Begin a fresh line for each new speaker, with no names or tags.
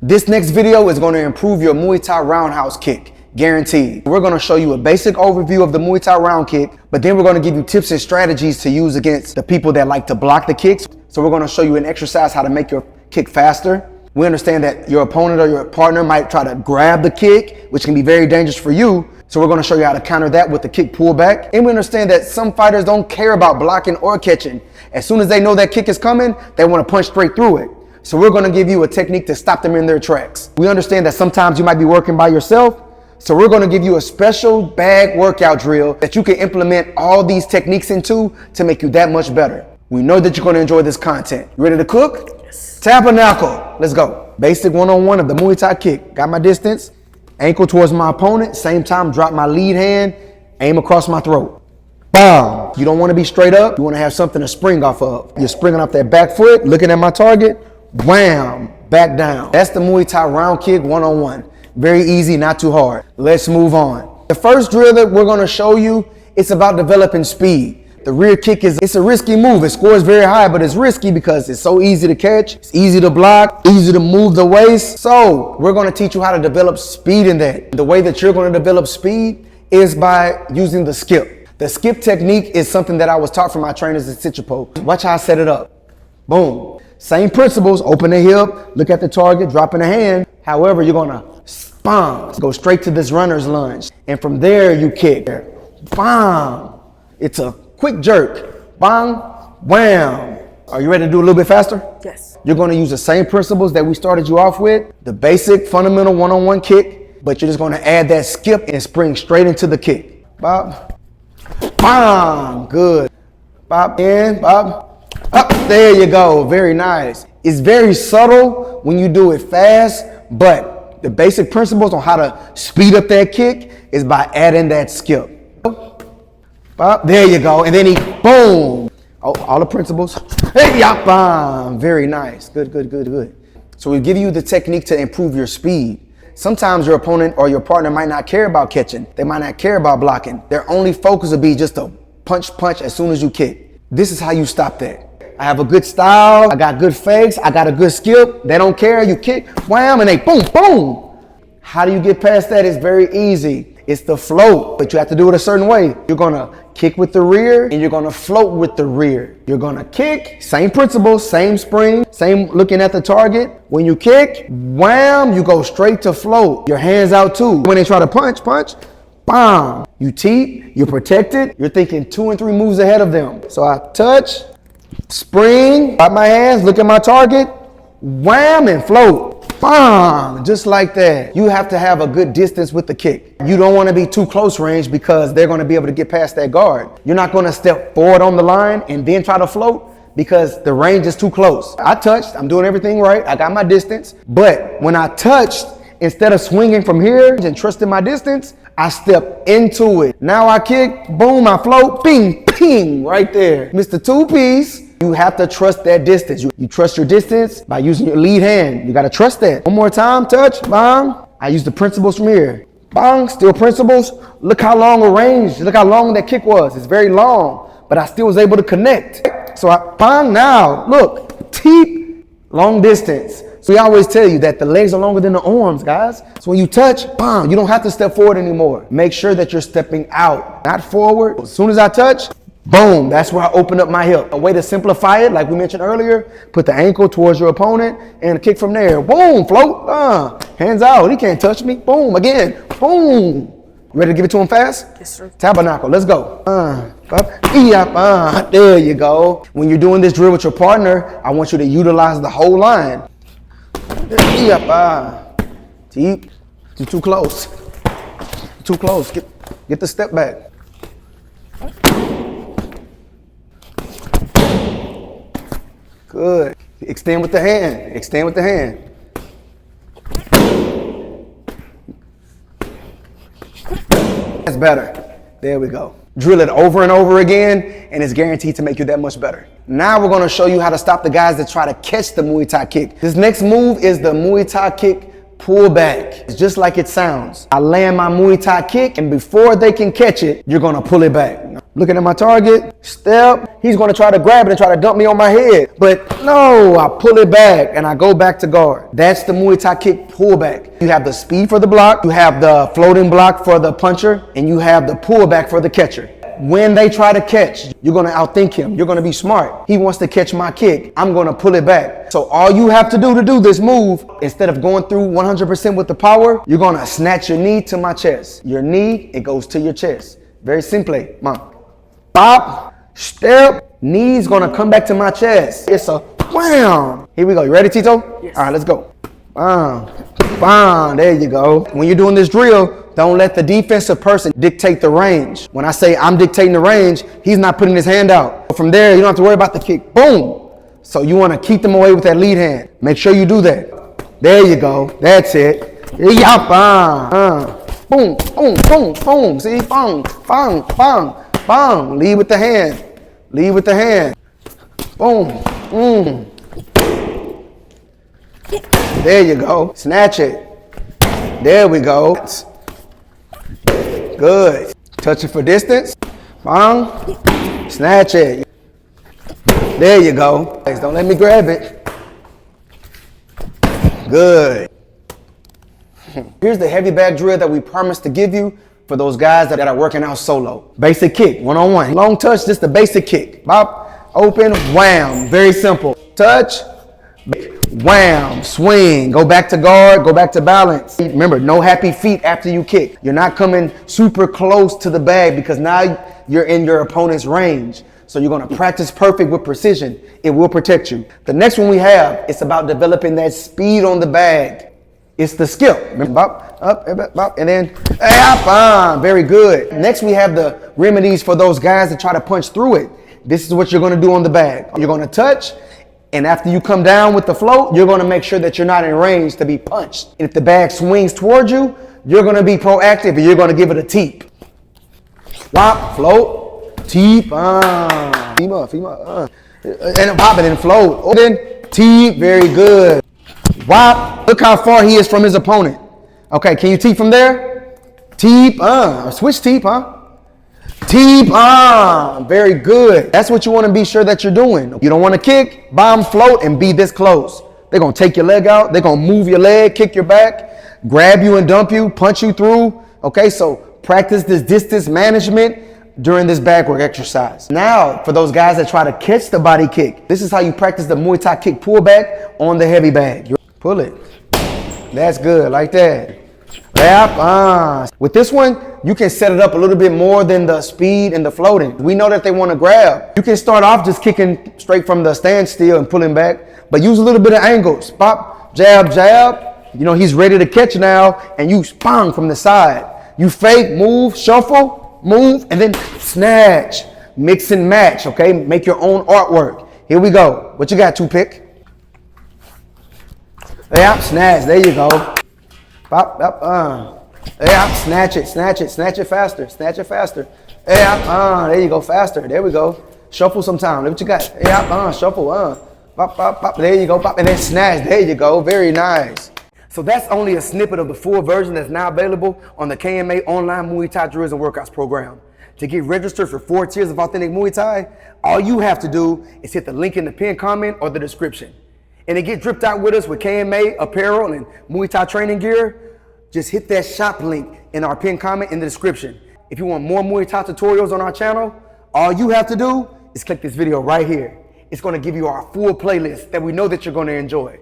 This next video is going to improve your Muay Thai roundhouse kick, guaranteed. We're going to show you a basic overview of the Muay Thai round kick, but then we're going to give you tips and strategies to use against the people that like to block the kicks. So we're going to show you an exercise how to make your kick faster. We understand that your opponent or your partner might try to grab the kick, which can be very dangerous for you. So we're going to show you how to counter that with the kick pullback. And we understand that some fighters don't care about blocking or catching. As soon as they know that kick is coming, they want to punch straight through it. So we're going to give you a technique to stop them in their tracks. We understand that sometimes you might be working by yourself. So we're going to give you a special bag workout drill that you can implement all these techniques into to make you that much better. We know that you're going to enjoy this content. You ready to cook? Yes. Tabernacle. Let's go. Basic one-on-one of the Muay Thai kick. Got my distance. Ankle towards my opponent. Same time, drop my lead hand. Aim across my throat. Bam. You don't want to be straight up. You want to have something to spring off of. You're springing off that back foot, looking at my target. Wham. Back down. That's the Muay Thai round kick one-on-one. Very easy, not too hard. Let's move on. The first drill that we're going to show you, it's about developing speed. The rear kick it's a risky move. It scores very high, but it's risky because it's so easy to catch. It's easy to block, easy to move the waist. So we're going to teach you how to develop speed in that. The way that you're going to develop speed is by using the skip. The skip technique is something that I was taught from my trainers at Citripo. Watch how I set it up. Boom. Same principles. Open the hip, look at the target, dropping the hand. However, you're going to go straight to this runner's lunge. And from there, you kick. Bam. It's a quick jerk. Bang, wham. Are you ready to do a little bit faster?
Yes.
You're going to use the same principles that we started you off with. The basic fundamental one-on-one kick, but you're just going to add that skip and spring straight into the kick. Bob. Bam. Good. Bob in, bob. Up. There you go. Very nice. It's very subtle when you do it fast, but the basic principles on how to speed up that kick is by adding that skip. Bob, there you go. And then he, boom. Oh, all the principles. Hey, yap, bam. Very nice. Good, good, good, good. So we give you the technique to improve your speed. Sometimes your opponent or your partner might not care about catching. They might not care about blocking. Their only focus will be just to punch as soon as you kick. This is how you stop that. I have a good style. I got good fakes. I got a good skip. They don't care. You kick, wham, and they boom, boom. How do you get past that? It's very easy. It's the float, but you have to do it a certain way. You're going to kick with the rear and you're going to float with the rear. You're going to kick, same principle, same spring, same looking at the target. When you kick, wham, you go straight to float. Your hands out too. When they try to punch, bam. You teep, you're protected. You're thinking 2 and 3 moves ahead of them. So I touch, spring, drop my hands, look at my target, wham, and float. Bam, just like that. You have to have a good distance with the kick. You don't want to be too close range because they're going to be able to get past that guard. You're not going to step forward on the line and then try to float because the range is too close. I touched, I'm doing everything right. I got my distance. But when I touched, instead of swinging from here and trusting my distance, I step into it. Now I kick, boom, I float, ping, ping, right there. Mr. Two-Piece. You have to trust that distance. You trust your distance by using your lead hand. You got to trust that. One more time, touch, bang. I use the principles from here. Bang, still principles. Look how long a range, look how long that kick was. It's very long, but I still was able to connect. So I bang now, look, teep, long distance. So we always tell you that the legs are longer than the arms, guys. So when you touch, bang, you don't have to step forward anymore. Make sure that you're stepping out, not forward. As soon as I touch, boom, that's where I open up my hip. A way to simplify it, like we mentioned earlier, put the ankle towards your opponent and kick from there. Boom, float, hands out. He can't touch me. Boom, again, boom. Ready to give it to him fast?
Yes, sir.
Tabernacle, let's go. There you go. When you're doing this drill with your partner, I want you to utilize the whole line. Deep, you're too close. Too close, get the step back. Good. Extend with the hand. Extend with the hand. That's better. There we go. Drill it over and over again, and it's guaranteed to make you that much better. Now we're going to show you how to stop the guys that try to catch the Muay Thai kick. This next move is the Muay Thai kick pull back. It's just like it sounds. I land my Muay Thai kick, and before they can catch it, you're going to pull it back. looking at my target, step. He's gonna try to grab it and try to dump me on my head. But no, I pull it back and I go back to guard. That's the Muay Thai kick pullback. You have the speed for the block, you have the floating block for the puncher, and you have the pullback for the catcher. When they try to catch, you're gonna outthink him. You're gonna be smart. He wants to catch my kick. I'm gonna pull it back. So all you have to do this move, instead of going through 100% with the power, you're gonna snatch your knee to my chest. Your knee, it goes to your chest. Very simply, mom. Pop, step, knee's gonna come back to my chest. It's a wham. Here we go. You ready, Tito?
Yes.
All right, let's go. Bam, bam, there you go. When you're doing this drill, don't let the defensive person dictate the range. When I say I'm dictating the range, he's not putting his hand out. From there, you don't have to worry about the kick. Boom. So you want to keep them away with that lead hand. Make sure you do that. There you go. That's it. Yeah, boom, boom, boom, boom. See, boom, boom, boom, boom. Lead with the hand. Lead with the hand. Boom. There you go. Snatch it. There we go. Good. Touch it for distance. Bang. Snatch it. There you go. Don't let me grab it. Good. Here's the heavy bag drill that we promised to give you for those guys that are working out solo. Basic kick, one-on-one. Long touch, just the basic kick. Bop, open, wham. Very simple. Touch, wham, swing, go back to guard, go back to balance. Remember, no happy feet after you kick. You're not coming super close to the bag because now you're in your opponent's range. So you're gonna practice perfect with precision. It will protect you. The next one we have, it's about developing that speed on the bag. It's the skip. Remember, bop, up, bop, and then, very good. Next we have the remedies for those guys that try to punch through it. This is what you're gonna do on the bag. You're gonna touch, and after you come down with the float, you're gonna make sure that you're not in range to be punched. And if the bag swings towards you, you're gonna be proactive and you're gonna give it a teep. Whop, float, teep, FEMA, and pop it and float. Oh, then teep, very good. Whop, look how far he is from his opponent. Okay, can you teep from there? Teep, switch teep, Teep, very good. That's what you want to be sure that you're doing. You don't want to kick, bomb, float, and be this close. They're going to take your leg out. They're going to move your leg, kick your back, grab you and dump you, punch you through. Okay, so practice this distance management during this bagwork exercise. Now, for those guys that try to catch the body kick, this is how you practice the Muay Thai kick pullback on the heavy bag. Pull it. That's good, like that. With this one, you can set it up a little bit more than the speed and the floating. We know that they want to grab. You can start off just kicking straight from the standstill and pulling back, but use a little bit of angles. Pop, jab, jab. You know, he's ready to catch now, and you spang from the side. You fake, move, shuffle, move, and then snatch. Mix and match, okay? Make your own artwork. Here we go. What you got, Toothpick? Yeah, snatch. There you go. Pop, yeah, snatch it faster, snatch it faster. Yeah, there you go, faster. There we go. Shuffle sometime. Look what you got. Yeah, shuffle, pop, pop, pop. There you go, pop, and then snatch. There you go. Very nice. So that's only a snippet of the full version that's now available on the KMA Online Muay Thai Drills and Workouts program. To get registered for 4 tiers of authentic Muay Thai, all you have to do is hit the link in the pinned comment or the description. And to get dripped out with us with KMA apparel and Muay Thai training gear, just hit that shop link in our pinned comment in the description. If you want more Muay Thai tutorials on our channel, all you have to do is click this video right here. It's going to give you our full playlist that we know that you're going to enjoy.